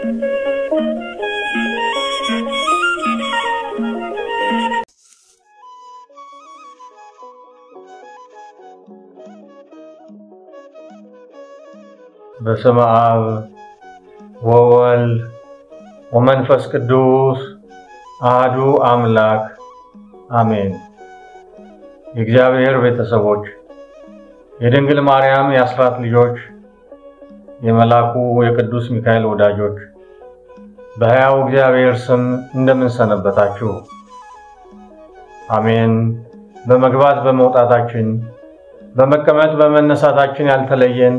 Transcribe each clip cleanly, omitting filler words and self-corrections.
በስመ አብ ወወልድ ወመንፈስ ቅዱስ አሐዱ አምላክ አሜን። የእግዚአብሔር ቤተሰቦች፣ የድንግል ማርያም የአስራት ልጆች፣ የመላኩ የቅዱስ ሚካኤል ወዳጆች በሕያው እግዚአብሔር ስም እንደምን ሰነበታችሁ? አሜን። በመግባት በመውጣታችን በመቀመጥ በመነሳታችን ያልተለየን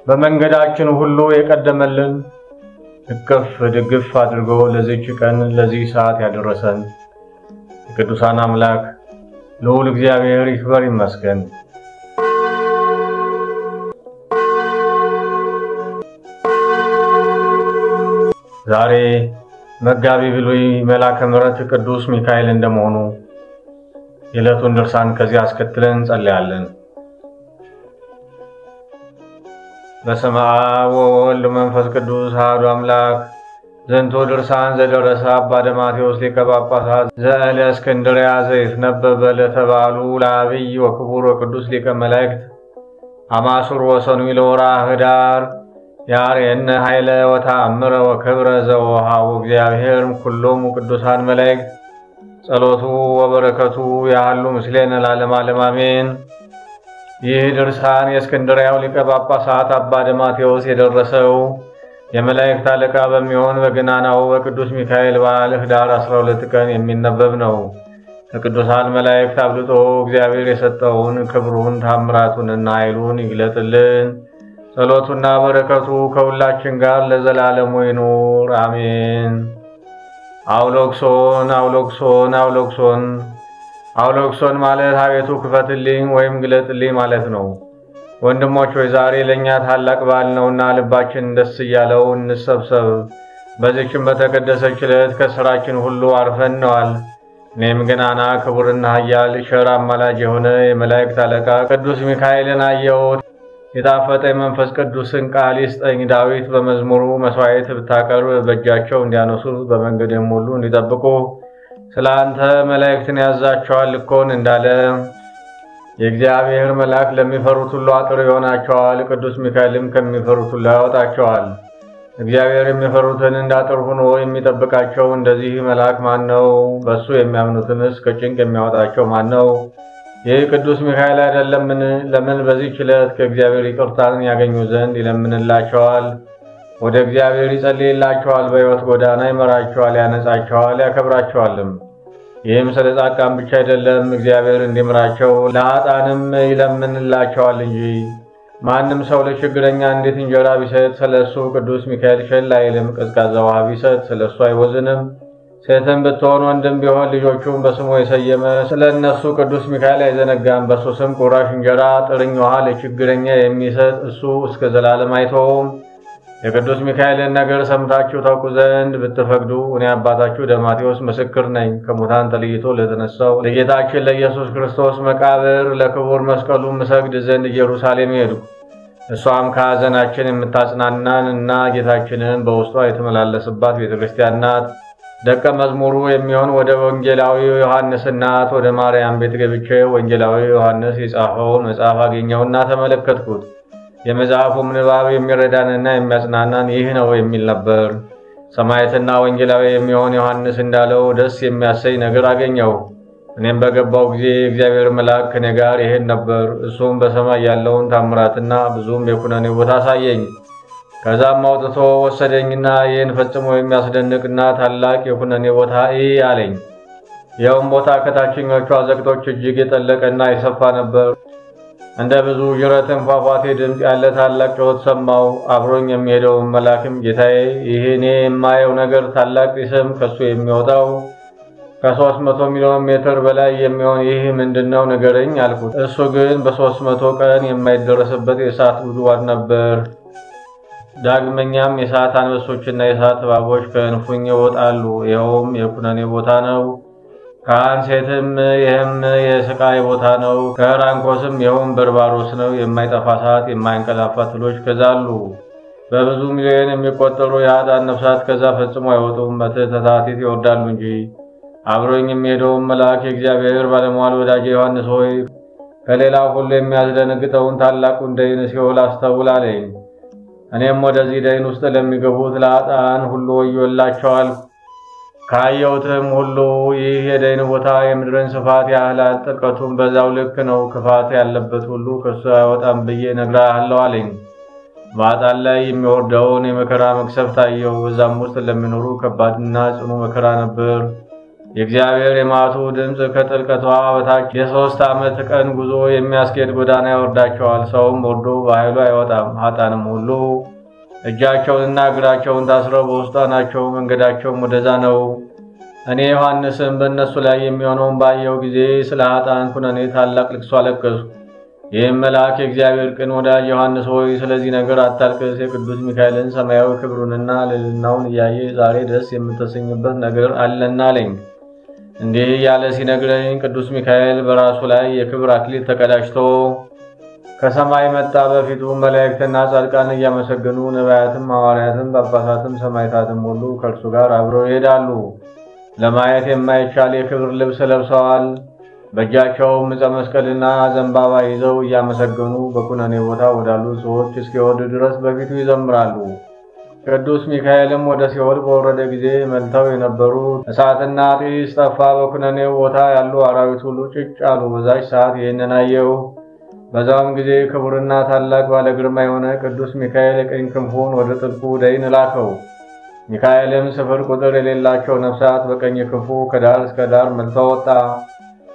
በመንገዳችን ሁሉ የቀደመልን እቅፍ ድግፍ አድርጎ ለዚህች ቀን ለዚህ ሰዓት ያደረሰን የቅዱሳን አምላክ ልዑል እግዚአብሔር ይክበር ይመስገን። ዛሬ መጋቢ ብሉይ መልአከ ምሕረት ቅዱስ ሚካኤል እንደመሆኑ የዕለቱን ድርሳን ከዚህ አስከትለን እንጸልያለን። በስመ አብ ወወልድ ወመንፈስ ቅዱስ አሐዱ አምላክ ዘንቶ ድርሳን ዘደረሰ አባ ደማቴዎስ ሊቀ ጳጳሳት ዘእስክንድርያ ዘይትነበብ ለተባሉ ለአብይ ወክቡር ወቅዱስ ሊቀ መላእክት አማሱር ወሰኑይ ለወርኃ ኅዳር ያርየነ ኃይለ ወተአምረ ወክብረ ዘወሃቡ እግዚአብሔር ኩሎሙ ቅዱሳን መላእክት ጸሎቱ ወበረከቱ ያህሉ ምስሌነ ለዓለመ ዓለም አሜን። ይህ ድርሳን የእስክንድርያው ሊቀ ጳጳሳት አባ ደማቴዎስ የደረሰው የመላእክት አለቃ በሚሆን በገናናው በቅዱስ ሚካኤል በዓል ኅዳር 12 ቀን የሚነበብ ነው። ከቅዱሳን መላእክት አብልጦ እግዚአብሔር የሰጠውን ክብሩን ታምራቱንና ኃይሉን ይግለጥልን። ጸሎቱና በረከቱ ከሁላችን ጋር ለዘላለሙ ይኑር አሜን። አውሎክሶን አውሎክሶን አውሎክሶን አውሎክሶን ማለት አቤቱ ክፈትልኝ ወይም ግለጥልኝ ማለት ነው። ወንድሞች ሆይ ዛሬ ለኛ ታላቅ በዓል ነውና ልባችን ደስ እያለው እንሰብሰብ። በዚህም በተቀደሰች ዕለት ከሥራችን ሁሉ አርፈንዋል። እኔም ገናና ክቡርና ኃያል ቸር አማላጅ የሆነ የመላእክት አለቃ ቅዱስ ሚካኤልን አየሁት። የጣፈጠ መንፈስ ቅዱስን ቃል ይስጠኝ። ዳዊት በመዝሙሩ መስዋዕት ብታቀርብ በእጃቸው እንዲያነሱ በመንገድም ሁሉ እንዲጠብቁ ስላንተ መላእክትን ያዛቸዋል እኮን እንዳለ የእግዚአብሔር መልአክ ለሚፈሩት ሁሉ አጥር ይሆናቸዋል። ቅዱስ ሚካኤልም ከሚፈሩት ሁሉ ያወጣቸዋል። እግዚአብሔር የሚፈሩትን እንዳጥር ሆኖ የሚጠብቃቸው እንደዚህ መልአክ ማን ነው? በሱ የሚያምኑትንስ ከጭንቅ የሚያወጣቸው ማን ነው? ይህ ቅዱስ ሚካኤል አይደለምን? ለምን በዚህ ዕለት ከእግዚአብሔር ይቅርታን ያገኙ ዘንድ ይለምንላቸዋል። ወደ እግዚአብሔር ይጸልይላቸዋል። በሕይወት ጎዳና ይመራቸዋል፣ ያነጻቸዋል፣ ያከብራቸዋልም። ይህም ስለ ጻድቃን ብቻ አይደለም፣ እግዚአብሔር እንዲምራቸው ለኃጥአንም ይለምንላቸዋል እንጂ። ማንም ሰው ለችግረኛ እንዴት እንጀራ ቢሰጥ ስለሱ ቅዱስ ሚካኤል ቸል አይልም። ቀዝቃዛ ውሃ ቢሰጥ ስለሱ አይወዝንም። ሴትም ብትሆን ወንድም ቢሆን ልጆቹን በስሙ የሰየመ ስለ እነሱ ቅዱስ ሚካኤል አይዘነጋም። በሱ ስም ቁራሽ እንጀራ ጥርኝ ውሃ ለችግረኛ የሚሰጥ እሱ እስከ ዘላለም አይተውም። የቅዱስ ሚካኤልን ነገር ሰምታችሁ ታውቁ ዘንድ ብትፈቅዱ እኔ አባታችሁ ደማቴዎስ ምስክር ነኝ። ከሙታን ተለይቶ ለተነሳው ለጌታችን ለኢየሱስ ክርስቶስ መቃብር ለክቡር መስቀሉ ምሰግድ ዘንድ ኢየሩሳሌም ሄድኩ። እሷም ከሐዘናችን የምታጽናናን እና ጌታችንን በውስጧ የተመላለሰባት ቤተክርስቲያን ናት። ደቀ መዝሙሩ የሚሆን ወደ ወንጌላዊ ዮሐንስ እናት ወደ ማርያም ቤት ገብቼ ወንጌላዊ ዮሐንስ የጻፈውን መጽሐፍ አገኘውና ተመለከትኩት። የመጽሐፉም ንባብ የሚረዳንና የሚያጽናናን ይህ ነው የሚል ነበር። ሰማዕትና ወንጌላዊ የሚሆን ዮሐንስ እንዳለው ደስ የሚያሰኝ ነገር አገኘው። እኔም በገባው ጊዜ እግዚአብሔር መልአክ ከኔ ጋር ይሄድ ነበር። እሱም በሰማይ ያለውን ታምራትና ብዙም የኩነኔ ቦታ አሳየኝ። ከዛም አውጥቶ ወሰደኝና ይህን ፈጽሞ የሚያስደንቅና ታላቅ የኩነኔ ቦታ አለኝ። ይኸውም ቦታ ከታችኞቹ አዘቅቶች እጅግ የጠለቀና የሰፋ ነበር። እንደ ብዙ ጅረትን ፏፏቴ ድምፅ ያለ ታላቅ ጩኸት ሰማሁ። አብሮኝ የሚሄደው መልአክም ጌታዬ፣ ይሄ እኔ የማየው ነገር ታላቅ ጢስም ከሱ የሚወጣው ከ300 ሚሊዮን ሜትር በላይ የሚሆን ይህ ምንድነው ንገረኝ አልኩት። እሱ ግን በ300 ቀን የማይደረስበት የእሳት ጉድጓድ ነበር። ዳግመኛም የእሳት አንበሶችና የእሳት እባቦች ከእንፉኝ ይወጣሉ። ይኸውም የኩነኔ ቦታ ነው። ከአንሴትም ይህም የስቃይ ቦታ ነው። ከራንኮስም ይኸውም በርባሮስ ነው። የማይጠፋ እሳት የማይንቀላፋ ትሎች ከዛሉ። በብዙ ሚሊዮን የሚቆጠሩ የኃጥአን ነፍሳት ከዛ ፈጽሞ አይወጡም፣ በትሕተታቲት ይወርዳሉ እንጂ። አብሮኝ የሚሄደውን መልአክ የእግዚአብሔር ባለሟል ወዳጄ ዮሐንስ ሆይ ከሌላው ሁሉ የሚያስደነግጠውን ታላቁን ደይን ሲኦል አስተውል አለኝ። እኔም ወደዚህ ደይን ውስጥ ለሚገቡት ለኃጥአን ሁሉ ወዮላቸዋል። ካየሁትም ሁሉ ይህ የደይን ቦታ የምድርን ስፋት ያህላል፣ ጥልቀቱም በዛው ልክ ነው። ክፋት ያለበት ሁሉ ከሱ አይወጣም ብዬ እነግርሃለሁ አለኝ። በኃጥአን ላይ የሚወርደውን የመከራ መቅሰፍት አየሁ። በዛም ውስጥ ለሚኖሩ ከባድና ጽኑ መከራ ነበር። የእግዚአብሔር የመዓቱ ድምፅ ከጥልቀቷ በታች የ3 ዓመት ቀን ጉዞ የሚያስኬድ ጎዳና ያወርዳቸዋል። ሰውም ወርዶ በኃይሉ አይወጣም። ኃጥአንም ሁሉ እጃቸውንና እግራቸውን ታስረው በውስጧ ናቸው። መንገዳቸውም ወደዛ ነው። እኔ ዮሐንስም በእነሱ ላይ የሚሆነውን ባየው ጊዜ ስለ ኃጥአን ኩነኔ ታላቅ ልቅሶ አለቀስኩ። ይህም መልአክ የእግዚአብሔር ቅን ወዳጅ ዮሐንስ ሆይ ስለዚህ ነገር አታልቅስ። የቅዱስ ሚካኤልን ሰማያዊ ክብሩንና ልዕልናውን እያየ ዛሬ ደስ የምትሰኝበት ነገር አለና አለኝ። እንዲህ እያለ ሲነግረኝ ቅዱስ ሚካኤል በራሱ ላይ የክብር አክሊል ተቀዳጅቶ ከሰማይ መጣ። በፊቱ መላእክትና ጻድቃን እያመሰገኑ ነቢያትም፣ ሐዋርያትም፣ ጳጳሳትም ሰማዕታትም ሁሉ ከእርሱ ጋር አብረው ይሄዳሉ። ለማየት የማይቻል የክብር ልብስ ለብሰዋል። በእጃቸውም ዕፀ መስቀልና ዘንባባ ይዘው እያመሰገኑ በኩነኔ ቦታ ወዳሉ ሰዎች እስኪወርድ ድረስ በፊቱ ይዘምራሉ። ቅዱስ ሚካኤልም ወደ ሲኦል በወረደ ጊዜ መልተው የነበሩ እሳትና ጢስ ጠፋ። በኩነኔው ቦታ ያሉ አራዊት ሁሉ ጭጭ አሉ። በዛች ሰዓት ይህንን አየሁ። በዛውም ጊዜ ክቡርና ታላቅ ባለ ግርማ የሆነ ቅዱስ ሚካኤል የቀኝ ክንፉን ወደ ጥልቁ ደይን ላከው። ሚካኤልም ስፍር ቁጥር የሌላቸው ነፍሳት በቀኝ ክንፉ ከዳር እስከ ዳር መልቶ ወጣ።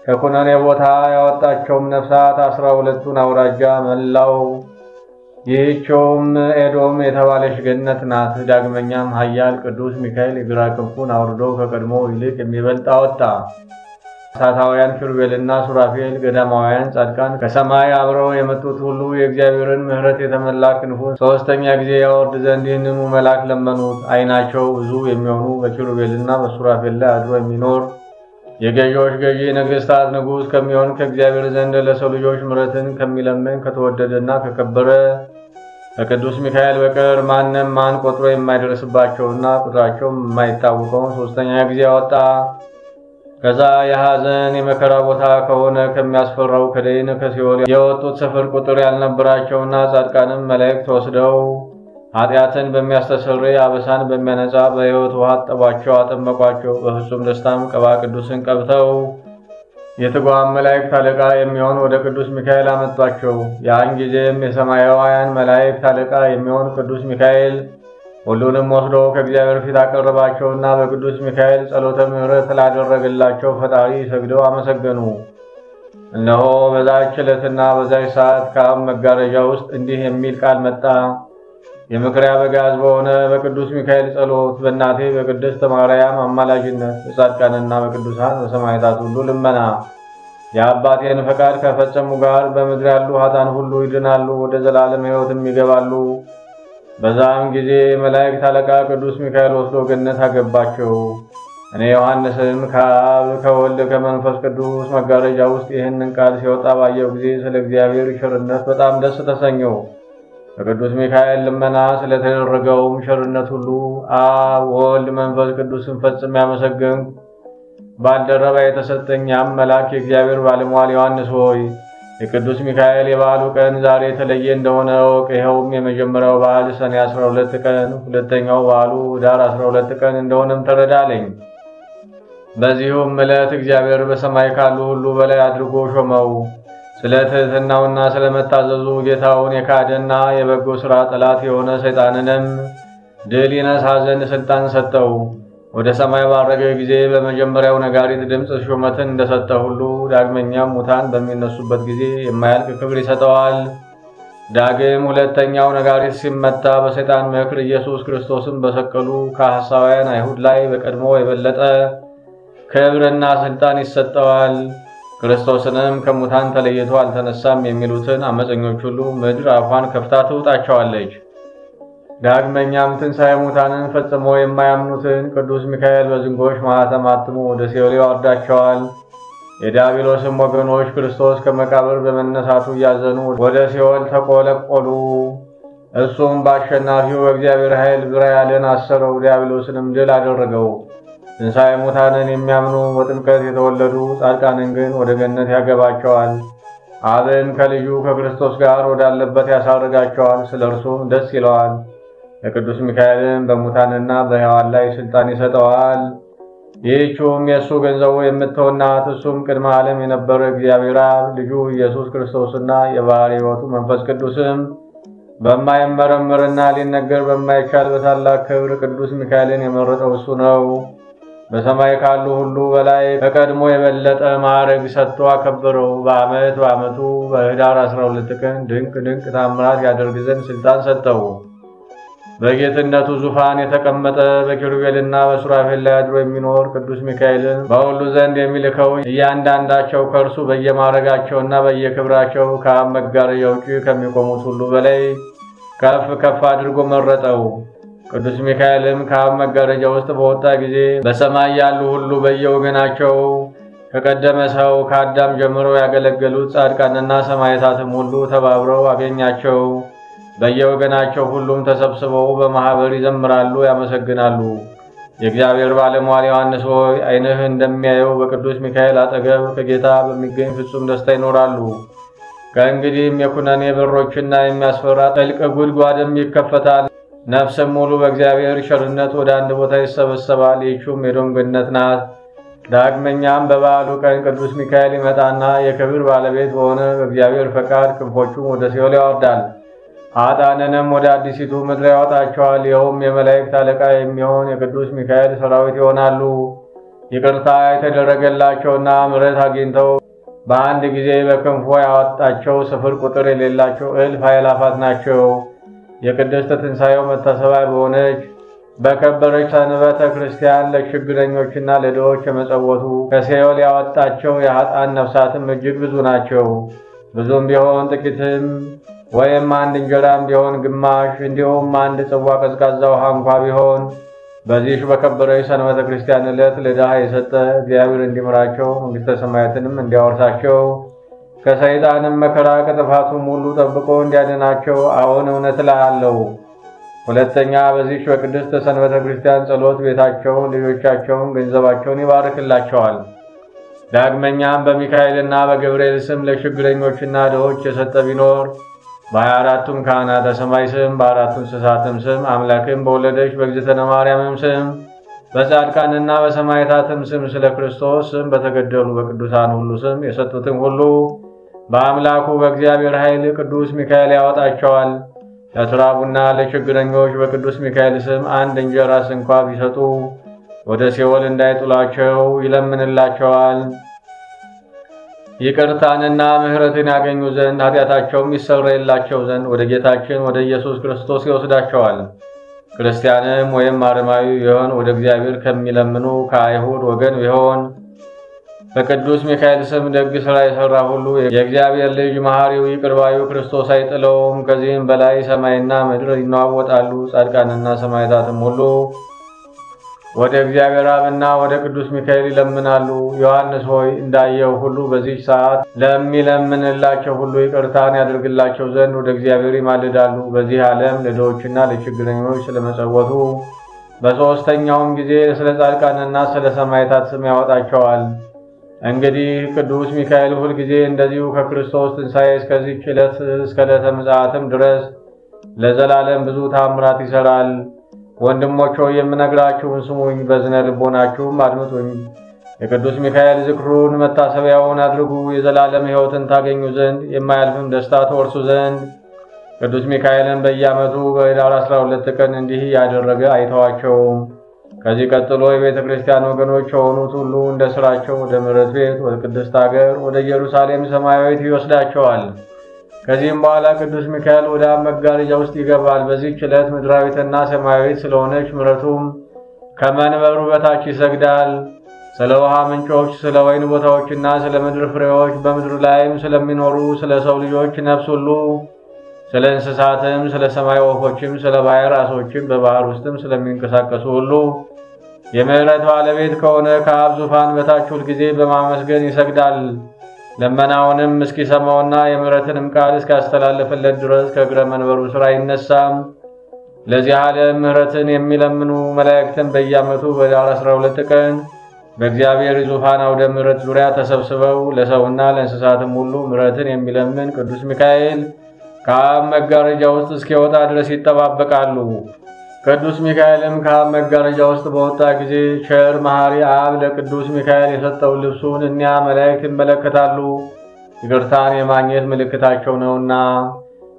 ከኩነኔ ቦታ ያወጣቸውም ነፍሳት 12ቱን አውራጃ መላው። ይህችውም ኤዶም የተባለች ገነት ናት። ዳግመኛም ኃያል ቅዱስ ሚካኤል የግራ ክንፉን አውርዶ ከቀድሞ ይልቅ የሚበልጥ አወጣ። እሳታውያን ኪሩቤልና ሱራፌል፣ ገዳማውያን ጻድቃን፣ ከሰማይ አብረው የመጡት ሁሉ የእግዚአብሔርን ምሕረት የተመላ ክንፉን 3ኛ ጊዜ ያወርድ ዘንድ ይህንኑ መልአክ ለመኑት። ዓይናቸው ብዙ የሚሆኑ በኪሩቤልና በሱራፌል ላይ አድሮ የሚኖር የገዢዎች ገዢ ነገሥታት ንጉሥ ከሚሆን ከእግዚአብሔር ዘንድ ለሰው ልጆች ምሕረትን ከሚለምን ከተወደደና ከከበረ ከቅዱስ ሚካኤል በቀር ማን ቆጥሮ የማይደርስባቸውና ቁጥራቸው የማይታወቀውን 3ኛ ጊዜ አወጣ። ከዛ የሐዘን የመከራ ቦታ ከሆነ ከሚያስፈራው ከደይን ከሲኦል የወጡት ስፍር ቁጥር ያልነበራቸውና ጻድቃንም መላእክት ወስደው ኃጢአትን በሚያስተሰርይ አበሳን በሚያነጻ በሕይወት ውሃ አጠቧቸው፣ አጠመቋቸው። በፍጹም ደስታም ቅባ ቅዱስን ቀብተው የትጓን መላእክት አለቃ የሚሆን ወደ ቅዱስ ሚካኤል አመጧቸው። ያን ጊዜም የሰማያውያን መላእክት አለቃ የሚሆን ቅዱስ ሚካኤል ሁሉንም ወስዶ ከእግዚአብሔር ፊት አቀረባቸውና በቅዱስ ሚካኤል ጸሎተ ምሕረት ላደረገላቸው ፈጣሪ ሰግደው አመሰገኑ። እነሆ በዛች ዕለትና በዛች ሰዓት ከአብ መጋረጃ ውስጥ እንዲህ የሚል ቃል መጣ። የምክር አበጋዝ በሆነ በቅዱስ ሚካኤል ጸሎት፣ በእናቴ በቅድስት ማርያም አማላጅነት፣ በጻድቃንና በቅዱሳን በሰማዕታት ሁሉ ልመና የአባቴን ፈቃድ ከፈጸሙ ጋር በምድር ያሉ ኃጥአን ሁሉ ይድናሉ፣ ወደ ዘላለም ሕይወትም ይገባሉ። በዛም ጊዜ መላእክት አለቃ ቅዱስ ሚካኤል ወስዶ ገነት አገባቸው። እኔ ዮሐንስም ከአብ ከወልድ ከመንፈስ ቅዱስ መጋረጃ ውስጥ ይህንን ቃል ሲወጣ ባየው ጊዜ ስለ እግዚአብሔር ቸርነት በጣም ደስ ተሰኘው። በቅዱስ ሚካኤል ልመና ስለተደረገውም ቸርነት ሁሉ አብ ወልድ መንፈስ ቅዱስን ፈጽሜ ያመሰገንኩ። ባልደረባ የተሰጠኛም መልአክ የእግዚአብሔር ባለሟል ዮሐንስ ሆይ የቅዱስ ሚካኤል የበዓሉ ቀን ዛሬ የተለየ እንደሆነ እወቅ። ይኸውም የመጀመሪያው በዓል ሰኔ 12 ቀን፣ ሁለተኛው በዓሉ ኅዳር 12 ቀን እንደሆነም ተረዳለኝ። በዚሁም ዕለት እግዚአብሔር በሰማይ ካሉ ሁሉ በላይ አድርጎ ሾመው። ስለ ትሕትናውና ስለ መታዘዙ ጌታውን የካደና የበጎ ሥራ ጠላት የሆነ ሰይጣንንም ድል ይነሳ ዘንድ ሥልጣን ሰጠው። ወደ ሰማይ ባረገ ጊዜ በመጀመሪያው ነጋሪት ድምፅ ሹመትን እንደሰጠ ሁሉ ዳግመኛም ሙታን በሚነሱበት ጊዜ የማያልቅ ክብር ይሰጠዋል። ዳግም ሁለተኛው ነጋሪት ሲመታ በሰይጣን ምክር ኢየሱስ ክርስቶስን በሰቀሉ ከሐሳውያን አይሁድ ላይ በቀድሞ የበለጠ ክብርና ሥልጣን ይሰጠዋል። ክርስቶስንም ከሙታን ተለይቶ አልተነሳም የሚሉትን አመፀኞች ሁሉ ምድር አፏን ከፍታ ትውጣቸዋለች። ዳግመኛም ትንሣኤ ሙታንን ፈጽሞ የማያምኑትን ቅዱስ ሚካኤል በዝንጎች ማኅተም አትሞ ወደ ሲኦል ያወርዳቸዋል። የዲያብሎስም ወገኖች ክርስቶስ ከመቃብር በመነሳቱ እያዘኑ ወደ ሲኦል ተቆለቆሉ። እሱም በአሸናፊው እግዚአብሔር ኃይል ብራያልን አሰረው፣ ዲያብሎስንም ድል አደረገው። ትንሣኤ ሙታንን የሚያምኑ በጥምቀት የተወለዱ ጻድቃንን ግን ወደ ገነት ያገባቸዋል። አብን ከልጁ ከክርስቶስ ጋር ወዳለበት ያሳርጋቸዋል፣ ስለ እርሱም ደስ ይለዋል። ለቅዱስ ሚካኤልም በሙታንና በሕያዋን ላይ ሥልጣን ይሰጠዋል። ይህችውም የእሱ ገንዘቡ የምትሆን ናት። እሱም ቅድመ ዓለም የነበረ እግዚአብሔር አብ ልጁ ኢየሱስ ክርስቶስና የባሕርይ ሕይወቱ መንፈስ ቅዱስም በማይመረመርና ሊነገር በማይቻል በታላቅ ክብር ቅዱስ ሚካኤልን የመረጠው እሱ ነው። በሰማይ ካሉ ሁሉ በላይ ከቀድሞ የበለጠ ማዕረግ ሰጥቶ አከበረው። በዓመቱ በኅዳር 12 ቀን ድንቅ ታምራት ያደርግ ዘንድ ሥልጣን ሰጠው። በጌትነቱ ዙፋን የተቀመጠ በኪሩቤልና በሱራፌል ላይ አድሮ የሚኖር ቅዱስ ሚካኤልን በሁሉ ዘንድ የሚልከው እያንዳንዳቸው ከእርሱ በየማዕረጋቸውና በየክብራቸው ከአብ መጋረጃ ውጭ ከሚቆሙት ሁሉ በላይ ከፍ አድርጎ መረጠው። ቅዱስ ሚካኤልም ከአብ መጋረጃ ውስጥ በወጣ ጊዜ በሰማይ ያሉ ሁሉ በየወገናቸው ከቀደመ ሰው ከአዳም ጀምረው ያገለገሉት ጻድቃንና ሰማዕታትም ሁሉ ተባብረው አገኛቸው። በየወገናቸው ሁሉም ተሰብስበው በማህበር ይዘምራሉ፣ ያመሰግናሉ። የእግዚአብሔር ባለሟል ዮሐንስ ሆይ ዓይንህ እንደሚያየው በቅዱስ ሚካኤል አጠገብ ከጌታ በሚገኝ ፍጹም ደስታ ይኖራሉ። ከእንግዲህም የኩነኔ በሮችና የሚያስፈራ ጥልቅ ጉድጓድም ይከፈታል። ነፍስም ሙሉ በእግዚአብሔር ቸርነት ወደ አንድ ቦታ ይሰበሰባል። ይህችም የኤዶም ገነት ናት። ዳግመኛም በበዓሉ ቀን ቅዱስ ሚካኤል ይመጣና የክብር ባለቤት በሆነ በእግዚአብሔር ፈቃድ ክንፎቹን ወደ ሲኦል ያወርዳል። ኃጥአንንም ወደ አዲሲቱ ምድር ያወጣቸዋል። ይኸውም የመላእክት አለቃ የሚሆን የቅዱስ ሚካኤል ሰራዊት ይሆናሉ። ይቅርታ የተደረገላቸውና ምሕረት አግኝተው በአንድ ጊዜ በክንፎ ያወጣቸው ስፍር ቁጥር የሌላቸው እልፍ አእላፋት ናቸው። የቅድስት ትንሣኤው መታሰቢያ በሆነች በከበረች ሰንበተ ክርስቲያን ለችግረኞችና ለድሆች የመጸወቱ ከሲኦል ያወጣቸው የኃጥአን ነፍሳትም እጅግ ብዙ ናቸው። ብዙም ቢሆን ጥቂትም ወይም አንድ እንጀራም ቢሆን ግማሽ፣ እንዲሁም አንድ ጽዋ ቀዝቃዛ ውሃ እንኳ ቢሆን በዚህ በከበረች ሰንበተ ክርስቲያን ዕለት ለድሃ የሰጠ እግዚአብሔር እንዲምራቸው መንግሥተ ሰማያትንም እንዲያወርሳቸው ከሰይጣንም መከራ ከጥፋቱም ሁሉ ጠብቆ እንዲያድናቸው አዎን እውነት እልሃለሁ። ሁለተኛ በዚህ በቅድስት ሰንበተ ክርስቲያን ጸሎት ቤታቸውን፣ ልጆቻቸውን፣ ገንዘባቸውን ይባርክላቸዋል። ዳግመኛም በሚካኤልና በገብርኤል ስም ለችግረኞችና ድሆች የሰጠ ቢኖር በ24ቱም ካህናተ ሰማይ ስም በአራቱ እንስሳትም ስም አምላክም በወለደች በእግዝእትነ ማርያምም ስም በጻድቃንና በሰማዕታትም ስም ስለ ክርስቶስ ስም በተገደሉ በቅዱሳን ሁሉ ስም የሰጡትን ሁሉ በአምላኩ በእግዚአብሔር ኃይል ቅዱስ ሚካኤል ያወጣቸዋል። ለተራቡና ለችግረኞች በቅዱስ ሚካኤል ስም አንድ እንጀራስ እንኳ ቢሰጡ ወደ ሲኦል እንዳይጥሏቸው ይለምንላቸዋል። ይቅርታንና ምሕረትን ያገኙ ዘንድ ኃጢአታቸውም ይሰረይላቸው ዘንድ ወደ ጌታችን ወደ ኢየሱስ ክርስቶስ ይወስዳቸዋል። ክርስቲያንም ወይም አረማዊ ቢሆን ወደ እግዚአብሔር ከሚለምኑ ከአይሁድ ወገን ቢሆን በቅዱስ ሚካኤል ስም ደግ ሥራ የሠራ ሁሉ የእግዚአብሔር ልጅ መሐሪው ይቅር ባዩ ክርስቶስ አይጥለውም። ከዚህም በላይ ሰማይና ምድር ይነዋወጣሉ። ጻድቃንና ሰማዕታትም ሁሉ ወደ እግዚአብሔር አብና ወደ ቅዱስ ሚካኤል ይለምናሉ። ዮሐንስ ሆይ እንዳየው ሁሉ በዚህ ሰዓት ለሚለምንላቸው ሁሉ ይቅርታን ያደርግላቸው ዘንድ ወደ እግዚአብሔር ይማልዳሉ። በዚህ ዓለም ለድሆችና ለችግረኞች ስለመጸወቱ በሦስተኛውም ጊዜ ስለ ጻድቃንና ስለ ሰማዕታት ስም ያወጣቸዋል። እንግዲህ ቅዱስ ሚካኤል ሁል ጊዜ እንደዚሁ ከክርስቶስ ትንሣኤ እስከዚህች ዕለት እስከ ዕለተ ምጽአትም ድረስ ለዘላለም ብዙ ታምራት ይሠራል። ወንድሞች ሆይ የምነግራችሁን ስሙኝ፣ በዝነ ልቦናችሁም አድምጡኝ። የቅዱስ ሚካኤል ዝክሩን መታሰቢያውን አድርጉ፣ የዘላለም ሕይወትን ታገኙ ዘንድ የማያልፍም ደስታ ትወርሱ ዘንድ። ቅዱስ ሚካኤልን በየዓመቱ በኅዳር 12 ቀን እንዲህ ያደረገ አይተዋቸውም። ከዚህ ቀጥሎ የቤተ ክርስቲያን ወገኖች የሆኑት ሁሉ እንደ ሥራቸው ወደ ምሕረት ቤት ወደ ቅድስት አገር ወደ ኢየሩሳሌም ሰማያዊት ይወስዳቸዋል። ከዚህም በኋላ ቅዱስ ሚካኤል ወደ አብ መጋረጃ ውስጥ ይገባል። በዚህች ዕለት ምድራዊትና ሰማያዊት ስለሆነች ምሕረቱም ከመንበሩ በታች ይሰግዳል። ስለ ውሃ ምንጮች፣ ስለ ወይን ቦታዎችና ስለ ምድር ፍሬዎች፣ በምድር ላይም ስለሚኖሩ ስለ ሰው ልጆች ነፍስ ሁሉ፣ ስለ እንስሳትም፣ ስለ ሰማይ ወፎችም፣ ስለ ባሕር ዓሦችም፣ በባሕር ውስጥም ስለሚንቀሳቀሱ ሁሉ የምሕረት ባለቤት ከሆነ ከአብ ዙፋን በታች ሁልጊዜ በማመስገን ይሰግዳል። ለመናውንም እስኪሰማውና የምሕረትንም ቃል እስካስተላለፈለት ድረስ ከእግረ መንበሩ ስራ አይነሳም። ለዚህ ዓለም ምሕረትን የሚለምኑ መላእክትን በየዓመቱ በዳር 12 ቀን በእግዚአብሔር ዙፋን አውደ ምሕረት ዙሪያ ተሰብስበው ለሰውና ለእንስሳትም ሁሉ ምሕረትን የሚለምን ቅዱስ ሚካኤል ከአብ መጋረጃ ውስጥ እስኪወጣ ድረስ ይጠባበቃሉ። ቅዱስ ሚካኤልም ከአብ መጋረጃ ውስጥ በወጣ ጊዜ ቸር መሐሪ አብ ለቅዱስ ሚካኤል የሰጠው ልብሱን እኒያ መላእክት ይመለከታሉ፣ ይቅርታን የማግኘት ምልክታቸው ነውና።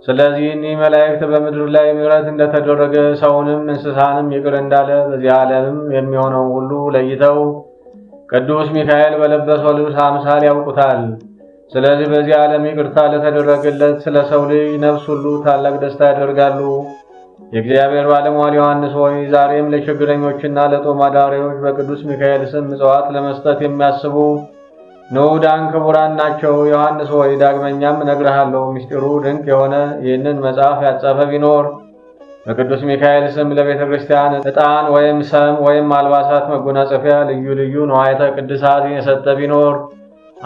ስለዚህ እኒህ መላእክት በምድር ላይ ምሕረት እንደተደረገ ሰውንም እንስሳንም ይቅር እንዳለ በዚህ ዓለምም የሚሆነው ሁሉ ለይተው ቅዱስ ሚካኤል በለበሰው ልብስ አምሳል ያውቁታል። ስለዚህ በዚህ ዓለም ይቅርታ ለተደረገለት ስለ ሰው ልጅ ነፍስ ሁሉ ታላቅ ደስታ ያደርጋሉ። የእግዚአብሔር ባለሟል ዮሐንስ ሆይ ዛሬም ለችግረኞችና ለጦም አዳሪዎች በቅዱስ ሚካኤል ስም ምጽዋት ለመስጠት የሚያስቡ ንዑዳን ክቡራን ናቸው። ዮሐንስ ሆይ ዳግመኛም እነግርሃለሁ፣ ምስጢሩ ድንቅ የሆነ ይህንን መጽሐፍ ያጻፈ ቢኖር በቅዱስ ሚካኤል ስም ለቤተ ክርስቲያን ዕጣን ወይም ሰም ወይም አልባሳት መጎናጸፊያ ልዩ ልዩ ንዋያተ ቅድሳት የሰጠ ቢኖር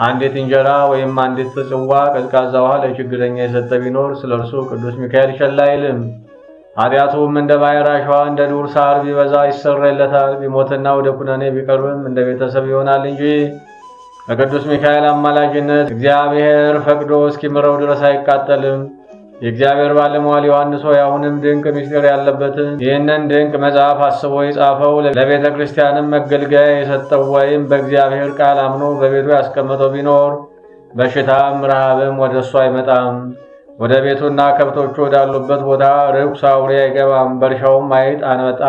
አንዲት እንጀራ ወይም አንዲት ጽዋ ቀዝቃዛ ውሃ ለችግረኛ የሰጠ ቢኖር ስለ እርሱ ቅዱስ ሚካኤል ቸል አይልም። ኃጢአቱም እንደ ባሕር አሸዋ እንደ ዱር ሳር ቢበዛ ይሰረይለታል። ቢሞትና ወደ ኩነኔ ቢቀርብም እንደ ቤተሰብ ይሆናል እንጂ በቅዱስ ሚካኤል አማላጅነት እግዚአብሔር ፈቅዶ እስኪምረው ድረስ አይቃጠልም። የእግዚአብሔር ባለሟል ዮሐንስ ሆይ አሁንም ድንቅ ምስጢር ያለበትን ይህንን ድንቅ መጽሐፍ አስቦ የጻፈው ለቤተ ክርስቲያንም መገልገያ የሰጠው ወይም በእግዚአብሔር ቃል አምኖ በቤቱ ያስቀመጠው ቢኖር በሽታም ረሃብም ወደ እሱ አይመጣም። ወደ ቤቱና ከብቶቹ ወዳሉበት ቦታ ርኩስ አውሬ አይገባም። በእርሻውም አይጥ፣ አንበጣ፣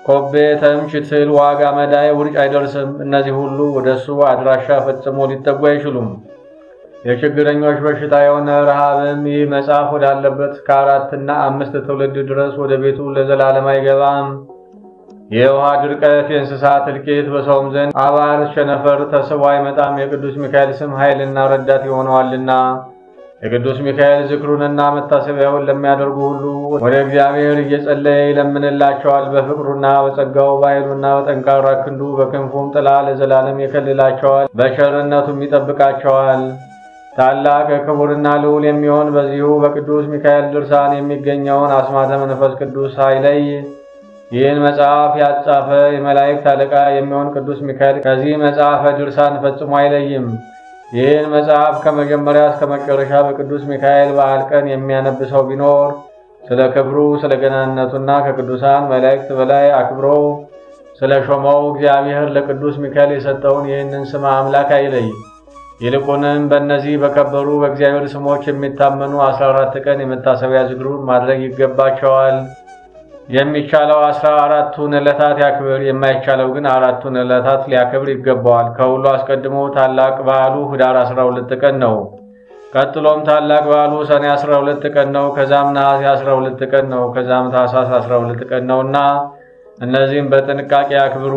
ኮቤ፣ ተምች፣ ትል፣ ዋግ፣ አመዳይ፣ ውርጭ አይደርስም። እነዚህ ሁሉ ወደ እሱ አድራሻ ፈጽሞ ሊጠጉ አይችሉም። የችግረኞች በሽታ የሆነ ረሃብም ይህ መጽሐፍ ወዳለበት ከ4 እና 5 ትውልድ ድረስ ወደ ቤቱ ለዘላለም አይገባም። የውሃ ድርቀት፣ የእንስሳት እልቂት፣ በሰውም ዘንድ አባር፣ ቸነፈር ተስቦ አይመጣም። የቅዱስ ሚካኤል ስም ኃይልና ረዳት ይሆነዋልና። የቅዱስ ሚካኤል ዝክሩንና መታሰቢያውን ለሚያደርጉ ሁሉ ወደ እግዚአብሔር እየጸለየ ይለምንላቸዋል። በፍቅሩና በጸጋው በኃይሉና በጠንካራ ክንዱ በክንፉም ጥላ ለዘላለም ይከልላቸዋል፣ በቸርነቱም ይጠብቃቸዋል። ታላቅ ክቡርና ልዑል የሚሆን በዚሁ በቅዱስ ሚካኤል ድርሳን የሚገኘውን አስማተ መንፈስ ቅዱስ ሳይለይ ይህን መጽሐፍ ያጻፈ የመላእክት አለቃ የሚሆን ቅዱስ ሚካኤል ከዚህ መጽሐፈ ድርሳን ፈጽሞ አይለይም። ይህን መጽሐፍ ከመጀመሪያ እስከ መጨረሻ በቅዱስ ሚካኤል በዓል ቀን የሚያነብሰው ቢኖር ስለ ክብሩ ስለ ገናንነቱና ከቅዱሳን መላእክት በላይ አክብሮ ስለ ሾመው እግዚአብሔር ለቅዱስ ሚካኤል የሰጠውን ይህንን ስም አምላክ አይለይ። ይልቁንም በእነዚህ በከበሩ በእግዚአብሔር ስሞች የሚታመኑ 14 ቀን የመታሰቢያ ዝክሩን ማድረግ ይገባቸዋል። የሚቻለው 14ቱን ዕለታት ያክብር፣ የማይቻለው ግን 4ቱን ዕለታት ሊያከብር ይገባዋል። ከሁሉ አስቀድሞ ታላቅ በዓሉ ኅዳር 12 ቀን ነው። ቀጥሎም ታላቅ በዓሉ ሰኔ 12 ቀን ነው። ከዛም ነሐሴ 12 ቀን ነው። ከዛም ታኅሳስ 12 ቀን ነውና እነዚህም በጥንቃቄ ያክብሩ።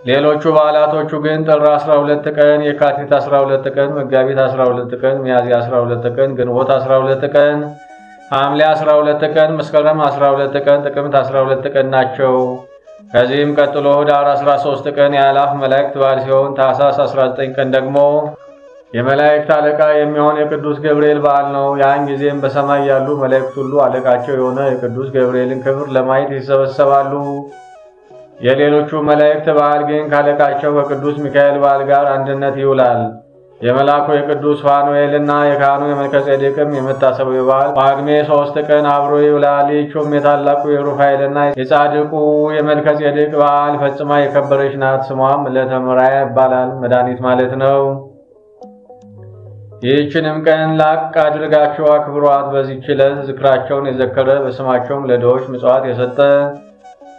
ሌሎቹ በዓላቶቹ ግን ጥር 12 ቀን፣ የካቲት 12 ቀን፣ መጋቢት 12 ቀን፣ ሚያዝያ 12 ቀን፣ ግንቦት 12 ቀን፣ ሐምሌ 12 ቀን፣ መስከረም 12 ቀን፣ ጥቅምት 12 ቀን ናቸው። ከዚህም ቀጥሎ ኅዳር 13 ቀን የአእላፍ መላእክት በዓል ሲሆን ታኅሳስ 19 ቀን ደግሞ የመላእክት አለቃ የሚሆን የቅዱስ ገብርኤል በዓል ነው። ያን ጊዜም በሰማይ ያሉ መላእክት ሁሉ አለቃቸው የሆነ የቅዱስ ገብርኤልን ክብር ለማየት ይሰበሰባሉ። የሌሎቹ መላእክት በዓል ግን ካለቃቸው ከቅዱስ ሚካኤል በዓል ጋር አንድነት ይውላል። የመላኩ የቅዱስ ፋኑኤልና የካህኑ የመልከጼዴቅም የመታሰቢያው በዓል ጳጉሜ 3 ቀን አብሮ ይውላል። ይህችም የታላቁ የሩፋኤልና የጻድቁ የመልከጼዴቅ በዓል ፈጽማ የከበረች ናት። ስሟም ዕለተ ምራያ ይባላል፣ መድኃኒት ማለት ነው። ይህችንም ቀን ላቅ አድርጋችሁ አክብሯት። በዚህች ዕለት ዝክራቸውን የዘከረ በስማቸውም ለድሆች ምጽዋት የሰጠ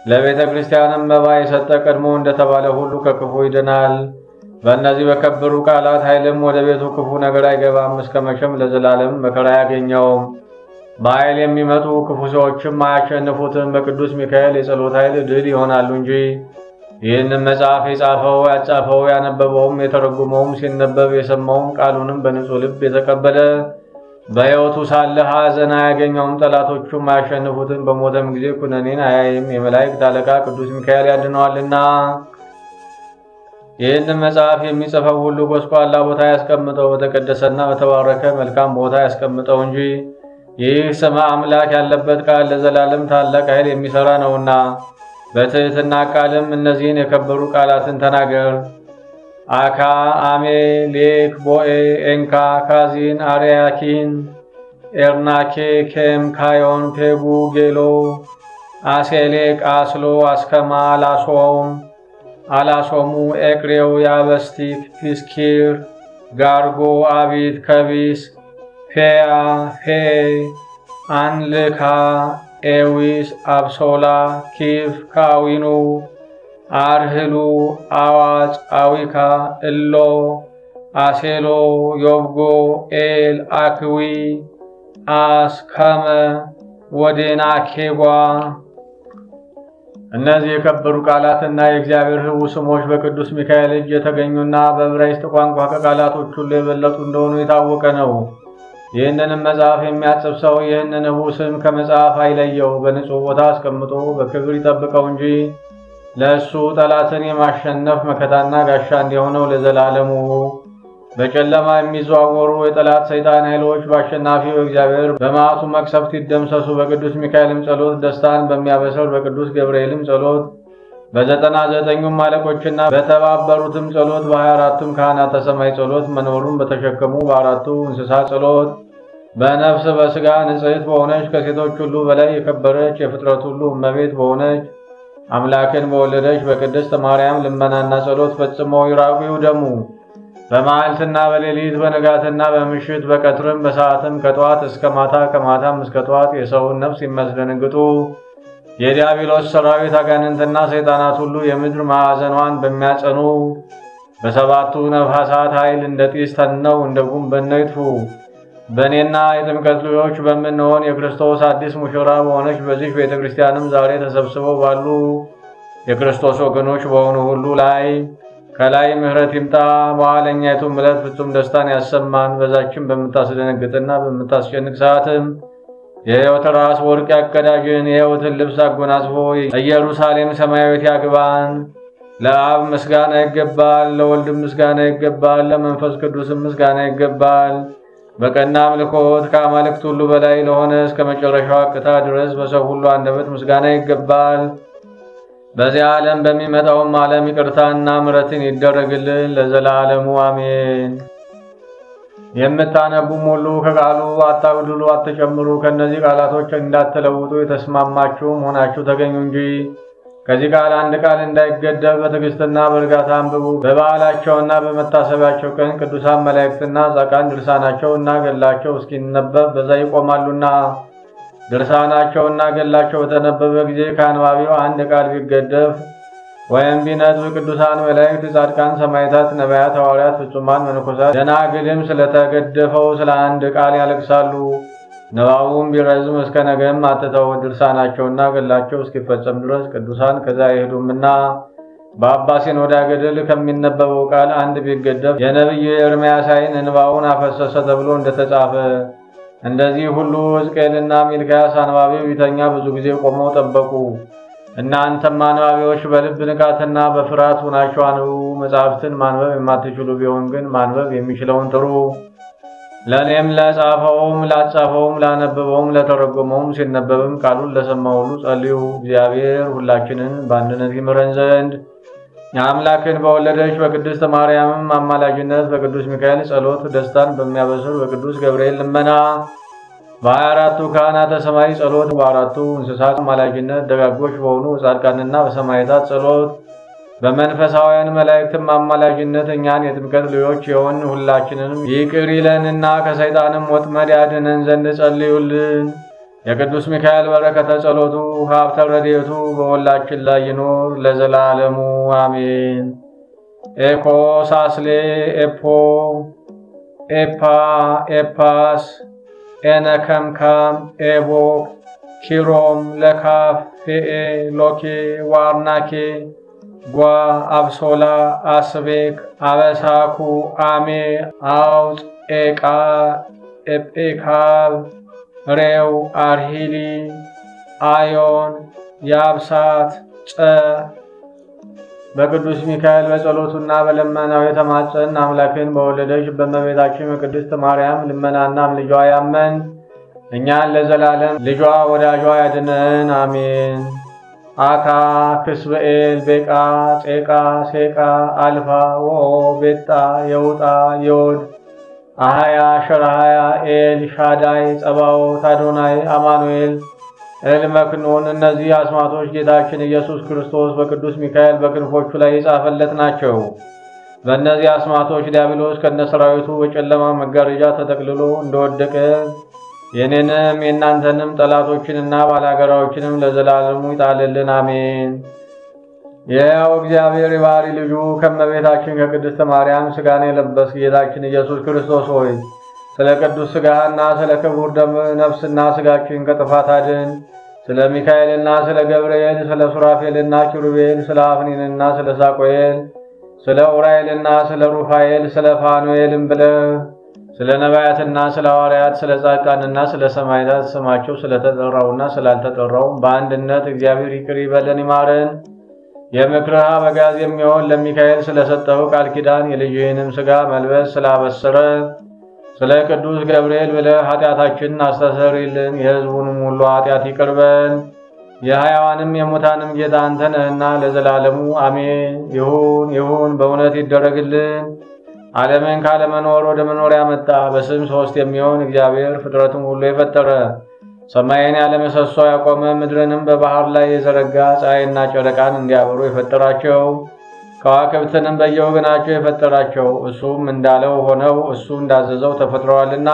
ለቤተ ክርስቲያንም መባ የሰጠ ቀድሞ እንደተባለ ሁሉ ከክፉ ይድናል። በእነዚህ በከበሩ ቃላት ኃይልም ወደ ቤቱ ክፉ ነገር አይገባም፣ እስከ መቼም ለዘላለም መከራ አያገኘውም። በኃይል የሚመጡ ክፉ ሰዎችም አያሸንፉትም። በቅዱስ ሚካኤል የጸሎት ኃይል ድል ይሆናሉ እንጂ። ይህንን መጽሐፍ የጻፈው ያጻፈው ያነበበውም የተረጎመውም ሲነበብ የሰማውም ቃሉንም በንጹሕ ልብ የተቀበለ በሕይወቱ ሳለ ሐዘን አያገኘውም። ጠላቶቹም አያሸንፉትም። በሞተም ጊዜ ኩነኔን አያይም። የመላእክት አለቃ ቅዱስ ሚካኤል ያድነዋልና። ይህን መጽሐፍ የሚጽፈው ሁሉ ጎስቋላ ቦታ ያስቀምጠው፣ በተቀደሰና በተባረከ መልካም ቦታ ያስቀምጠው እንጂ ይህ ስመ አምላክ ያለበት ቃል ለዘላለም ታላቅ ኃይል የሚሰራ ነውና በትህትና ቃልም እነዚህን የከበሩ ቃላትን ተናገር። አካ አሜ ሌክ ቦኤ ኤንካ ካዚን አርያኪን ኤርናኬ ኬም ካዮን ፔጉ ጌሎ አሴሌቅ አስሎ አስከማ አላሶሙ ኤቅሬው ያበስቲክ ፒስኪር ጋርጎ አቢት ከቢስ ፌያ ፌ አንልካ ኤዊስ አብሶላ ኪፍ ካዊኑ አርህሉ አዋጽ አዊካ እሎ አሴሎ ዮብጎ ኤል አክዊ አስ ከመ ወዴና ኬጓ። እነዚህ የከበሩ ቃላትና የእግዚአብሔር ሕቡዕ ስሞች በቅዱስ ሚካኤል እጅ የተገኙና በዕብራይስጥ ቋንቋ ከቃላቶች ሁሉ የበለጡ እንደሆኑ የታወቀ ነው። ይህንንም መጽሐፍ የሚያጽፍ ሰው ይህንን ሕቡዕ ስም ከመጽሐፍ አይለየው፣ በንጹሕ ቦታ አስቀምጦ በክብር ይጠብቀው እንጂ ለእሱ ጠላትን የማሸነፍ መከታና ጋሻ እንዲሆነው ለዘላለሙ። በጨለማ የሚዘዋወሩ የጠላት ሰይጣን ኃይሎች በአሸናፊው እግዚአብሔር በመዓቱ መቅሰፍት ይደምሰሱ። በቅዱስ ሚካኤልም ጸሎት ደስታን በሚያበስር በቅዱስ ገብርኤልም ጸሎት በ99ኙም አለቆችና በተባበሩትም ጸሎት በ24ቱም ካህናተ ሰማይ ጸሎት መንበሩን በተሸከሙ በአራቱ እንስሳ ጸሎት በነፍስ በሥጋ ንጽሕት በሆነች ከሴቶች ሁሉ በላይ የከበረች የፍጥረት ሁሉ እመቤት በሆነች አምላክን በወለደች በቅድስት ማርያም ልመናና ጸሎት ፈጽመው ይራቁ ይውደሙ። በመዓልትና በሌሊት በንጋትና በምሽት በቀትርም በሰዓትም ከጠዋት እስከ ማታ ከማታም እስከ ጠዋት የሰውን ነፍስ የሚያስደነግጡ የዲያብሎስ ሰራዊት አጋንንትና ሰይጣናት ሁሉ የምድር ማዕዘኗን በሚያጸኑ በሰባቱ ነፋሳት ኃይል እንደ ጢስ ተነው እንደ ጉም በነው ይጥፉ። በእኔና የጥምቀት ልጆች በምንሆን የክርስቶስ አዲስ ሙሽራ በሆነች በዚህ ቤተክርስቲያንም ዛሬ ተሰብስበው ባሉ የክርስቶስ ወገኖች በሆኑ ሁሉ ላይ ከላይ ምሕረት ይምጣ። በኋለኛይቱም ዕለት ፍጹም ደስታን ያሰማን። በዛችን በምታስደነግጥና በምታስጨንቅ ሰዓትም የሕይወት ራስ ወርቅ ያቀዳጅን፣ የሕይወትን ልብስ አጎናጽፎ ኢየሩሳሌም ሰማያዊት ያግባን። ለአብ ምስጋና ይገባል፣ ለወልድ ምስጋና ይገባል፣ ለመንፈስ ቅዱስ ምስጋና ይገባል። በቀና አምልኮት ከአማልክት ሁሉ በላይ ለሆነ እስከ መጨረሻው አቅታ ድረስ በሰው ሁሉ አንደበት ምስጋና ይገባል። በዚህ ዓለም በሚመጣውም ዓለም ይቅርታና ምሕረትን ይደረግልን ለዘላለሙ አሜን። የምታነቡም ሁሉ ከቃሉ አታጉድሉ፣ አትጨምሩ። ከነዚህ ቃላቶች እንዳትለውጡ የተስማማችሁም ሆናችሁ ተገኙ እንጂ ከዚህ ቃል አንድ ቃል እንዳይገደብ በትዕግስትና በእርጋታ አንብቡ። በበዓላቸውና በመታሰቢያቸው ቀን ቅዱሳን መላእክትና ጻድቃን ድርሳናቸውና ገድላቸው እስኪነበብ በዛ ይቆማሉና ድርሳናቸውና ገድላቸው በተነበበ ጊዜ ከአንባቢው አንድ ቃል ቢገደፍ ወይም ቢነጥብ ቅዱሳን መላእክት፣ ጻድቃን፣ ሰማዕታት፣ ነቢያት፣ ሐዋርያት፣ ፍጹማን መነኮሳት፣ ደናግልም ስለተገደፈው ስለ አንድ ቃል ያለቅሳሉ። ንባቡም ቢረዝም እስከ ነገም አትተው። ድርሳናቸውና ገድላቸው እስኪፈጸም ድረስ ቅዱሳን ከዛ አይሄዱምና በአባ ሲኖዳ ገድል ከሚነበበው ቃል አንድ ቢገደፍ የነቢዩ ኤርምያስ ዓይን እንባውን አፈሰሰ ተብሎ እንደተጻፈ እንደዚህ ሁሉ ሕዝቅኤልና ሚልክያስ አንባቢው ቢተኛ ብዙ ጊዜ ቆመው ጠበቁ። እናንተም አንባቢዎች በልብ ንቃትና በፍርሃት ሆናችሁ አንብቡ። መጻሕፍትን ማንበብ የማትችሉ ቢሆን ግን ማንበብ የሚችለውን ጥሩ። ለእኔም ለጻፈውም ላጻፈውም ላነበበውም ለተረጎመውም ሲነበብም ቃሉን ለሰማ ሁሉ ጸልዩ። እግዚአብሔር ሁላችንን በአንድነት ይምረን ዘንድ የአምላክን በወለደች በቅድስት ማርያምም አማላጅነት በቅዱስ ሚካኤል ጸሎት ደስታን በሚያበስር በቅዱስ ገብርኤል ልመና በ24ቱ ካህናተ ሰማይ ጸሎት በአራቱ እንስሳት አማላጅነት ደጋጎች በሆኑ ጻድቃንና በሰማዕታት ጸሎት በመንፈሳውያን መላእክትም አማላጅነት እኛን የጥምቀት ልጆች የሆን ሁላችንንም ይቅር ይለንና ከሰይጣንም ወጥመድ ያድነን ዘንድ ጸልዩልን። የቅዱስ ሚካኤል በረከተ ጸሎቱ ሀብተ ረድኤቱ በሁላችን ላይ ይኖር ለዘላለሙ አሜን። ኤኮ ሳስሌ ኤፖ ኤፓ ኤፓስ ኤነከምካም ኤቦ ኪሮም ለካፍ ፌኤ ሎኬ ዋርናኬ ጓ አብሶላ አስቤክ አበሳኩ አሜ አውፅ ኤቃ ኤጴካብ ሬው አርሂሊ አዮን ያብሳት ጸ በቅዱስ ሚካኤል በጸሎቱና በልመናው የተማጸን አምላክን በወለደች በእመቤታችን በቅድስት ማርያም ልመናና ምልጃዋ ያመን እኛን ለዘላለም ልጇ ወዳጇ ያድነን አሜን። አካ ክስበኤል ቤቃ ጼቃ ሴቃ አልፋ ወኦ ቤጣ የውጣ የወድ አሃያ ሸራሃያ ኤል ሻዳይ ጸባኦት አዶናይ አማኑኤል ኤልመክኖን እነዚህ አስማቶች ጌታችን ኢየሱስ ክርስቶስ በቅዱስ ሚካኤል በክንፎቹ ላይ የጻፈለት ናቸው። በእነዚህ አስማቶች ዲያብሎስ ከነሰራዊቱ በጨለማ መጋረጃ ተጠቅልሎ እንደወደቀ የኔንም የናንተንም ጠላቶችንና ባላጋራዎችንም ለዘላለሙ ይጣልልን አሜን። የሕያው እግዚአብሔር የባህሪ ልጁ ከእመቤታችን ከቅድስት ማርያም ሥጋን የለበስክ ጌታችን ኢየሱስ ክርስቶስ ሆይ ስለ ቅዱስ ሥጋህና ስለ ክቡር ደም ነፍስና ሥጋችን ከጥፋት አድን። ስለ ሚካኤልና ስለ ገብርኤል ስለ ሱራፌልና ኪሩቤል ስለ አፍኒንና ስለ ሳቆኤል ስለ ኡራኤልና ስለ ሩፋኤል ስለ ፋኑኤልም ብለህ ስለ ነቢያትና ስለ ሐዋርያት ስለ ጻድቃንና ስለ ሰማዕታት ስማቸው ስለተጠራውና ስላልተጠራው በአንድነት እግዚአብሔር ይቅር ይበለን ይማረን። የምክርህ አበጋዝ የሚሆን ለሚካኤል ስለሰጠው ቃል ኪዳን የልጅህንም ሥጋ መልበስ ስላበሰረ ስለ ቅዱስ ገብርኤል ብለህ ኃጢአታችንን አስተሰርይልን። የሕዝቡንም ሁሉ ኃጢአት ይቅርበን። የሕያዋንም የሙታንም ጌታ አንተ ነህና ለዘላለሙ አሜን። ይሁን ይሁን በእውነት ይደረግልን። ዓለምን ካለመኖር ወደ መኖር ያመጣ በስም ሦስት የሚሆን እግዚአብሔር ፍጥረቱን ሁሉ የፈጠረ ሰማይን ያለ ምሰሶ ያቆመ ምድርንም በባህር ላይ የዘረጋ ፀሐይና ጨረቃን እንዲያበሩ የፈጠራቸው ከዋክብትንም በየወገናቸው የፈጠራቸው እሱም እንዳለው ሆነው እሱ እንዳዘዘው ተፈጥረዋልና